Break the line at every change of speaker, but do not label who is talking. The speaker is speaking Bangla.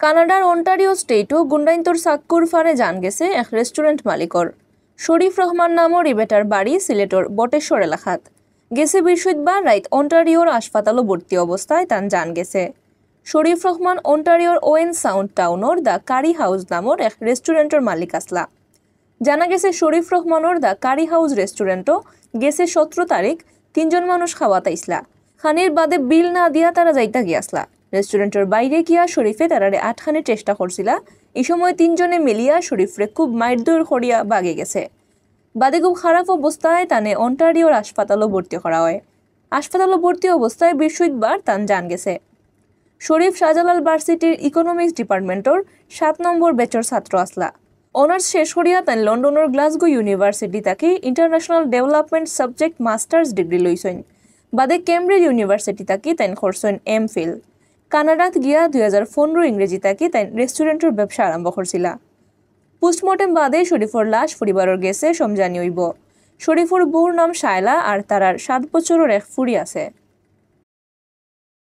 কানাডার অন্টারিও স্টেটও গুন্ডাইন্তর সাক্কুর ফারে জান গেছে এক রেস্টুরেন্ট মালিকর শরীফ রহমান নামর ইবেটার বাড়ি সিলেটর বটেশ্বর এলাকাত গেছে বৃহস্পতিবার রাত অন্টারিওর হাসপাতালও ভর্তি অবস্থায় তান জান গেছে। শরীফ রহমান অন্টারিওর ওয়েন সাউন্ড টাউনর দ্য কারি হাউস নামর এক রেস্টুরেন্টের মালিক আসলা। জানা গেছে শরীফ রহমানর দ্য কারি হাউস রেস্টুরেন্টও গেছে 17 তারিখ 3জন মানুষ খাওয়াতে ইসলা। খানির বাদে বিল না দিয়া তারা যাইতা গিয়াসলা। রেস্টুরেন্টের বাইরে গিয়া শরীফে তারারে আটখানি চেষ্টা করছিলা। এই সময় 3জনে মিলিয়া শরীফরে খুব মারধর করিয়া বাগে গেছে। বাদে খুব খারাপ অবস্থায় তানে অন্টারিওর হাসপাতালও ভর্তি করা হয়। হাসপাতালও ভর্তি অবস্থায় বৃহস্পতিবার তান জান গেছে। শরীফ শাহজালাল ভার্সিটির ইকোনমিক্স ডিপার্টমেন্টর 7 নম্বর ব্যাচর ছাত্র আসলা। অনার্স শেষ করিয়া তাই লন্ডনের গ্লাসগো ইউনিভার্সিটি তাকে international development subject masters degree লইছেন। বাদে কেমব্রিজ ইউনিভার্সিটি তাকে তাই করছেন এমফিল। কানাডাত গিয়া 2015 ইংরেজি তাকে তাই রেস্টুরেন্টের ব্যবসা আরম্ভ করছিলা। পোস্টমর্টেম বাদে শরীফর লাশ পরিবারের গেছে সমজানি হইব। শরীফর বউর নাম শায়লা আর তারার 7 বছরের এক ফুরি আছে।